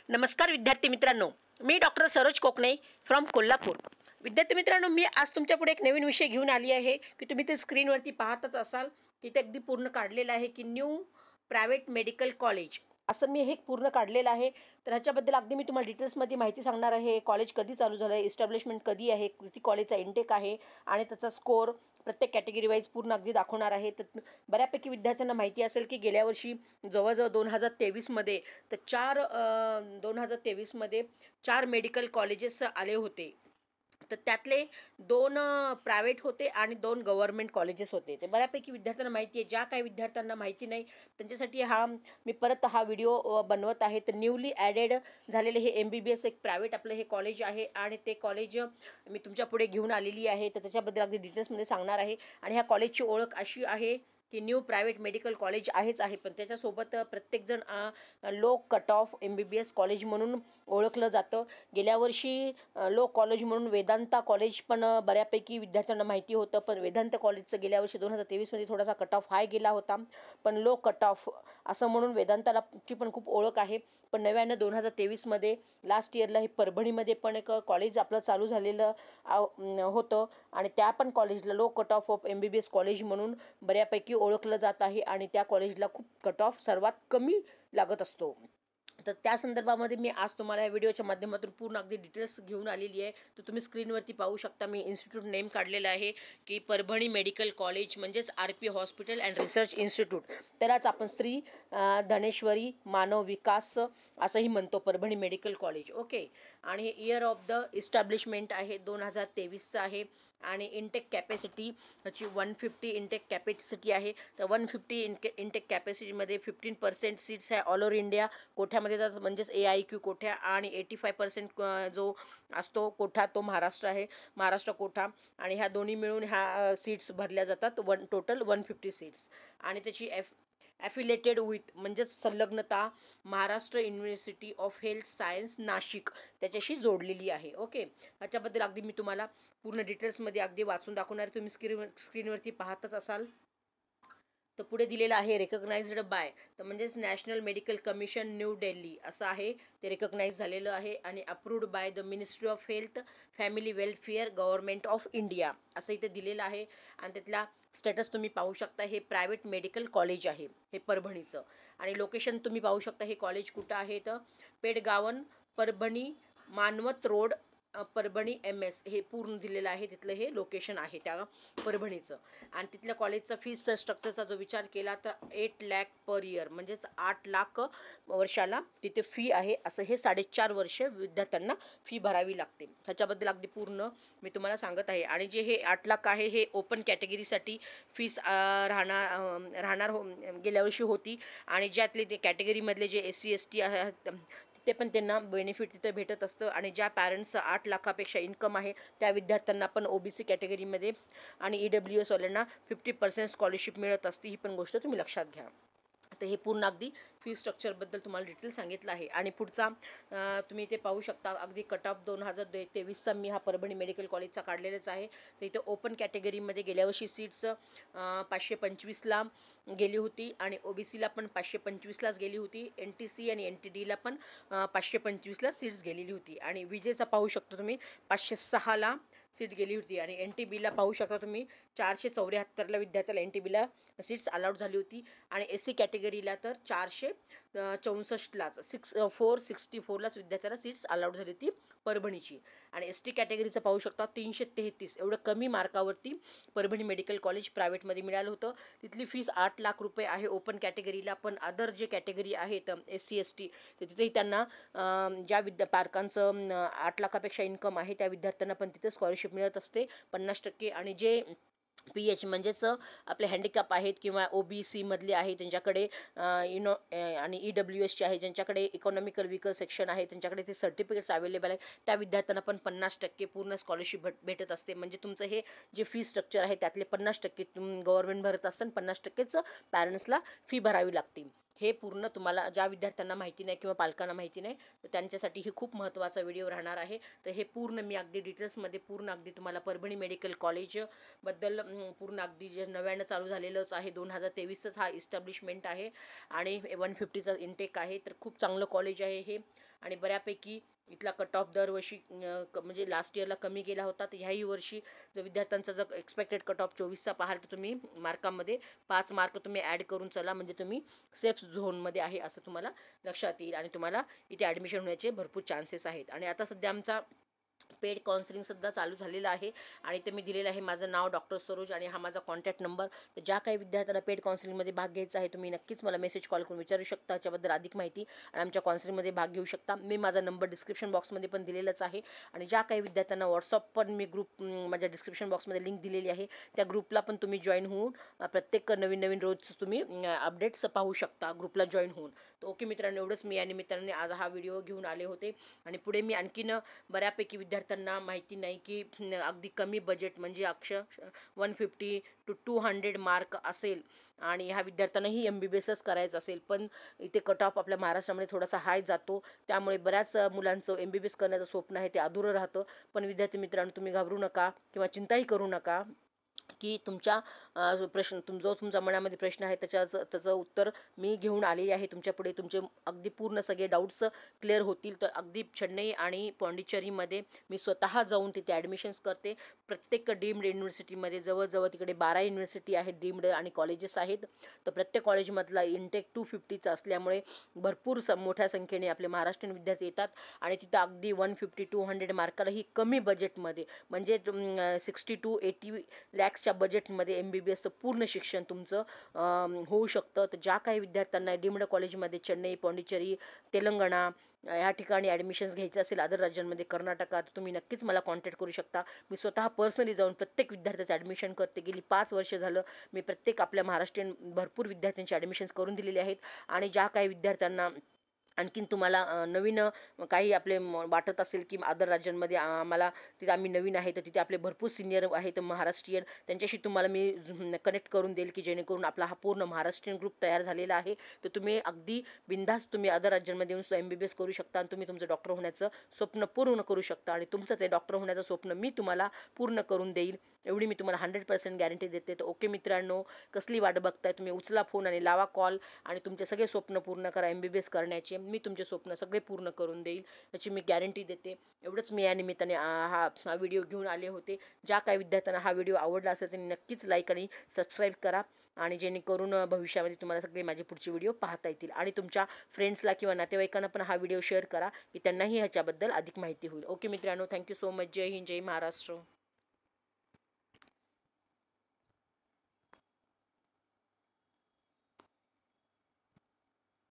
नमस्कार विद्यार्थी मित्रांनो, मी डॉक्टर सरोज कोकणे फ्रॉम कोल्हापूर। विद्यार्थी मित्रांनो, मी आज तुमच्यापुढे एक नवीन विषय घेऊन आली आहे की तुम्ही ते स्क्रीनवरती पाहतच असाल की ते अगदी पूर्ण काढलेलं आहे की न्यू प्रायव्हेट मेडिकल कॉलेज असं मी हे पूर्ण काढलेलं आहे। तर ह्याच्याबद्दल अगदी मी तुम्हाला डिटेल्समध्ये माहिती सांगणार आहे। कॉलेज कधी चालू झालं आहे, एस्टॅब्लिशमेंट कधी आहे, किती कॉलेजचा इंटेक आहे आणि त्याचा स्कोर प्रत्येक कॅटेगरी वाईज पूर्ण अगदी दाखवणार आहे। तर बऱ्यापैकी विद्यार्थ्यांना माहिती असेल की गेल्या वर्षी जवळजवळ 2023मध्ये तर 2023मध्ये 4 मेडिकल कॉलेजेस आले होते। तर त्यातले 2 प्रायव्हेट होते आणि 2 गव्हर्नमेंट कॉलेजेस होते। ते बऱ्यापैकी विद्यार्थ्यांना माहिती आहे। ज्या काही विद्यार्थ्यांना माहिती नाही त्यांच्यासाठी मी परत हा व्हिडिओ बनवत आहे। तर न्यूली ॲडेड झालेले हे MBBS एक प्रायव्हेट आपलं हे कॉलेज आहे आणि ते कॉलेज मी तुमच्या पुढे घेऊन आलेली आहे। तर त्याच्याबद्दल अगदी डिटेल्समध्ये सांगणार आहे। आणि ह्या कॉलेजची ओळख अशी आहे की न्यू प्रायव्हेट मेडिकल कॉलेज आहे, पण त्याच्यासोबत प्रत्येकजण low cut off MBBS college म्हणून ओळखलं जातं। गेल्या वर्षी लो कॉलेज म्हणून वेदांता कॉलेज पण बऱ्यापैकी विद्यार्थ्यांना माहिती होतं, पण वेदांत कॉलेजचं गेल्या वर्षी 2023मध्ये थोडासा कट ऑफ हाय गेला होता, पण लो कट ऑफ असं म्हणून वेदांताची पण खूप ओळख आहे। पण नव्यानं 2023मध्ये लास्ट इयरला हे परभणीमध्ये पण एक कॉलेज आपलं चालू झालेलं होतं आणि त्या पण कॉलेजला low cut off MBBS college म्हणून बऱ्यापैकी ओळखलं जात आहे आणि त्या कॉलेजला खूप कट ऑफ सर्वात कमी लागत असतो। तर त्या संदर्भामध्ये मी आज तुम्हाला या व्हिडिओच्या माध्यमातून पूर्ण अगदी डिटेल्स घेऊन आलेली आहे। तर तुम्ही स्क्रीनवरती पाहू शकता, मी इन्स्टिट्यूट नेम काढलेलं आहे की परभणी मेडिकल कॉलेज म्हणजेच RP hospital and research institute. त्यालाच आपण श्री धनेश्वरी मानव विकास असंही म्हणतो, परभणी मेडिकल कॉलेज। ओके, आणि इयर ऑफ द इस्टॅब्लिशमेंट आहे 2023चं आहे आणि इंटेक कॅपॅसिटी ह्याची 150 इंटेक कॅपॅसिटी आहे। तर 150 इंटेक कॅपॅसिटीमध्ये 15% सीट्स आहे ऑल ओव्हर इंडिया कोठ्यामध्ये जातात, म्हणजेच AIQ कोठ्या, आणि 85% जो असतो कोठा तो महाराष्ट्र आहे, महाराष्ट्र कोठा, आणि ह्या दोन्ही मिळून ह्या सीट्स भरल्या जातात, टोटल 150 सीट्स। आणि त्याची ॲफिलेटेड विथ म्हणजेच संलग्नता Maharashtra university of health science Nashik त्याच्याशी जोडलेली आहे। ओके, ह्याच्याबद्दल अगदी मी तुम्हाला पूर्ण डिटेल्समध्ये अगदी वाचून दाखवणार, तुम्ही स्क्रीनवरती पाहतच असाल। तर पुढे दिलेलं आहे रेकग्नाइज्ड बाय, तर म्हणजेच national medical commission new Delhi असं आहे, ते रेकग्नाइज झालेलं आहे, आणि approved by the ministry of health family welfare government of India असं इथे दिलेलं आहे। आणि त्यातला स्टेटस तुम्ही पाहू शकता, हे प्रायव्हेट मेडिकल कॉलेज आहे हे परभणीचं। आणि लोकेशन तुम्ही पाहू शकता, हे कॉलेज कुठं आहे तर पेडगावन, परभणी, मानवत रोड, परभणी MS हे पूर्ण दिलेलं आहे, तिथलं हे लोकेशन आहे त्या परभणीचं। आणि तिथल्या कॉलेजचा फीस स्ट्रक्चरचा जो विचार केला तर 8 लाख पर इयर म्हणजेच 8 लाख वर्षाला तिथे फी आहे, असं हे 4.5 वर्ष विद्यार्थ्यांना फी भरावी लागते। ह्याच्याबद्दल अगदी पूर्ण मी तुम्हाला सांगत आहे। आणि जे हे 8 लाख आहे हे ओपन कॅटेगरीसाठी फीस राहणार गेल्या वर्षी होती, आणि ज्यातले ते कॅटेगरीमधले जे SC ST आहेत तिथे पण त्यांना बेनिफिट तिथे भेटत असतं, आणि ज्या पॅरेंट्सचं 8 लाखापेक्षा इन्कम आहे त्या विद्यार्थ्यांना पण OBC कॅटेगरीमध्ये आणि EWS वाल्यांना 50% स्कॉलरशिप मिळत असते, ही पण गोष्ट तुम्ही लक्षात घ्या। तर हे पूर्ण अगदी फी स्ट्रक्चरबद्दल तुम्हाला डिटेल सांगितलं आहे। आणि पुढचा तुम्ही इथे पाहू शकता, अगदी कट ऑफ 2023चा मी हा परभणी मेडिकल कॉलेजचा काढलेलाच आहे। तर इथे ओपन कॅटेगरीमध्ये गेल्या वर्षी सीट्स 525ला गेली होती, आणि OBCला पण 525लाच गेली होती, NTC आणि NTDला पण 525ला सीट्स गेलेली होती, आणि विजेचा पाहू शकता तुम्ही 506ला सीट गेली होती, आणि NTBला पाहू शकता तुम्ही 474ला विद्यार्थ्याला NTBला सीट्स अलाउड झाली होती, आणि SC कॅटेगरीला तर 464लाच 464लाच विद्यार्थ्याला सीट्स अलाउड झाली होती परभणीची। आणि ST कॅटेगरीचं पाहू शकता 333 एवढं कमी मार्कावरती परभणी मेडिकल कॉलेज प्रायव्हेटमध्ये मिळालं होतं। तिथली फीस 8 लाख रुपये आहे ओपन कॅटेगरीला, पण अदर जे कॅटेगरी आहेत SC ST तर तिथेही त्यांना ज्या पालकांचं 8 लाखापेक्षा इन्कम आहे त्या विद्यार्थ्यांना पण तिथे स्कॉलरशिप मिळत असते 50%। आणि जे PH म्हणजेच आपले हँडिकॅप आहेत किंवा OBC मधले आहे त्यांच्याकडे आणि EWSचे आहे ज्यांच्याकडे इकॉनॉमिकल विकर सेक्शन आहे त्यांच्याकडे ते सर्टिफिकेट्स अवेलेबल आहे, त्या विद्यार्थ्यांना पण 50% पूर्ण स्कॉलरशिप भेटत असते। म्हणजे तुमचं हे जे फी स्ट्रक्चर आहे त्यातले 50% गव्हर्नमेंट भरत असतं, 50%च पॅरेंट्सला फी भरावी लागते। हे पूर्ण तुम्हाला ज्या विद्यार्थ्यांना माहिती नाही किंवा पालकांना माहिती नाही तर त्यांच्यासाठी ही खूप महत्त्वाचा व्हिडिओ राहणार आहे। तर हे पूर्ण मी अगदी डिटेल्समध्ये पूर्ण अगदी तुम्हाला परभणी मेडिकल कॉलेजबद्दल पूर्ण अगदी जे नव्यानं चालू झालेलंच आहे 2023च हा इस्टॅब्लिशमेंट आहे, आणि 150चा इंटेक आहे, तर खूप चांगलं कॉलेज आहे हे। आणि बऱ्यापैकी इथला कट ऑफ दरवर्षी म्हणजे लास्ट इयरला कमी गेला होता. तर ह्याही वर्षी जर विद्यार्थ्यांचा जर एक्सपेक्टेड कट ऑफ 24चा पाहाल तर तुम्ही मार्कामध्ये 5 मार्क तुम्ही ॲड करून चला, म्हणजे तुम्ही सेफ झोनमध्ये आहे असं तुम्हाला लक्षात येईल आणि तुम्हाला इथे ॲडमिशन होण्याचे भरपूर चान्सेस आहेत. आणि आता सध्या आमचा पेड काउन्सिलिंगसुद्धा चालू झालेलं आहे आणि ते मी दिलेलं आहे. माझं नाव डॉक्टर सरोज आणि हा माझा कॉन्टॅक्ट नंबर. तर ज्या काही विद्यार्थ्यांना पेड काउन्सिलिंगमध्ये भाग घ्यायचा आहे तुम्ही नक्कीच मला मेसेज कॉल करून विचारू शकता त्याच्याबद्दल अधिक माहिती आणि आमच्या काउन्सिलिंगमध्ये भाग घेऊ शकता. मी माझा नंबर डिस्क्रिप्शन बॉक्समध्ये पण दिलेलाच आहे आणि ज्या काही विद्यार्थ्यांना व्हॉट्सअप पण मी ग्रुप माझ्या डिस्क्रिप्शन बॉक्समध्ये लिंक दिलेली आहे, त्या ग्रुपला पण तुम्ही जॉईन होऊन प्रत्येक नवीन रोज तुम्ही अपडेट्स पाहू शकता ग्रुपला जॉईन होऊन. तर ओके मित्रांनो, एवढंच मी या निमित्ताने आज हा व्हिडिओ घेऊन आले होते. आणि पुढे मी आणखीन बऱ्यापैकी विद्यार्थ्यांना माहिती नाही की अगदी कमी बजेट म्हणजे 150 to 200 मार्क असेल आणि ह्या विद्यार्थ्यांनाही MBBSच करायचं असेल, पण इथे कट ऑफ आपल्या महाराष्ट्रामध्ये थोडासा हाय जातो, त्यामुळे बऱ्याच मुलांचं MBBS करण्याचं स्वप्न आहे ते अधुरं राहतं. पण विद्यार्थी मित्रांनो, तुम्ही घाबरू नका किंवा चिंताही करू नका की तुमच्या प्रश्न जो तुमच्या मनामध्ये प्रश्न आहे त्याचं उत्तर मी घेऊन आलेली आहे तुमच्यापुढे. तुमचे अगदी पूर्ण सगळे डाऊट्स क्लिअर होतील. तर अगदी चेन्नई आणि पॉंडिचेरीमध्ये मी स्वतः जाऊन तिथे ॲडमिशन्स करते. प्रत्येक डीम्ड युनिव्हर्सिटीमध्ये जवळजवळ तिकडे 12 युनिव्हर्सिटी आहेत डीम्ड आणि कॉलेजेस आहेत. तर प्रत्येक कॉलेजमधला इंटेक 250चा असल्यामुळे भरपूर मोठ्या संख्येने आपले महाराष्ट्रीयन विद्यार्थी येतात आणि तिथं अगदी 150-200 मार्कालाही कमी बजेटमध्ये म्हणजे 60 to 80 लॅक्सच्या बजेटमध्ये MBBSचं पूर्ण शिक्षण तुमचं होऊ शकतं. तर ज्या काही विद्यार्थ्यांना डीम्ड कॉलेजमध्ये चेन्नई, पॉंडिचेरी, तेलंगणा ह्या ठिकाणी ॲडमिशन्स घ्यायचे असेल, अदर राज्यांमध्ये कर्नाटकात, तुम्ही नक्कीच मला कॉन्टॅक्ट करू शकता. मी स्वतः पर्सनली जाऊन प्रत्येक विद्यार्थ्याचं ॲडमिशन करते. गेली 5 वर्ष झालं मी प्रत्येक आपल्या महाराष्ट्रीयन भरपूर विद्यार्थ्यांची ॲडमिशन्स करून दिलेली आहेत. आणि ज्या काही विद्यार्थ्यांना आणखीन तुम्हाला नवीन काही आपले वाटत असेल की अदर राज्यांमध्ये आम्हाला तिथे आम्ही नवीन आहे, तर तिथे आपले भरपूर सिनियर आहेत महाराष्ट्रीयन, त्यांच्याशी तुम्हाला मी कनेक्ट करून देईल की जेणेकरून आपला हा पूर्ण महाराष्ट्रीयन ग्रुप तयार झालेला आहे. तर तुम्ही अगदी बिनधास्त तुम्ही अदर राज्यांमध्ये येऊन सुद्धा MBBS करू शकता आणि तुम्ही तुमचं डॉक्टर होण्याचं स्वप्न पूर्ण करू शकता आणि तुमचं ते डॉक्टर होण्याचं स्वप्न मी तुम्हाला पूर्ण करून देईल, एवढी मी तुम्हाला 100% गॅरंटी देते. तर ओके मित्रांनो, कसली वाट बघताय तुम्ही? उचला फोन आणि लावा कॉल आणि तुमचे सगळे स्वप्न पूर्ण करा. MBBS करण्याचे मी तुमचे स्वप्न सगळे पूर्ण करून देईल याची मी गॅरंटी देते. एवढंच मी या निमित्ताने हा व्हिडिओ घेऊन आले होते. ज्या काही विद्यार्थ्यांना हा व्हिडिओ आवडला असेल त्यांनी नक्कीच लाईक आणि सबस्क्राईब करा आणि जेणेकरून भविष्यामध्ये तुम्हाला सगळे माझे पुढचे व्हिडिओ पाहता येतील. आणि तुमच्या फ्रेंड्सला किंवा नातेवाईकांना पण हा व्हिडिओ शेअर करा की त्यांनाही ह्याच्याबद्दल अधिक माहिती होईल. ओके मित्रांनो, थँक्यू सो मच. जय हिंद, जय महाराष्ट्र.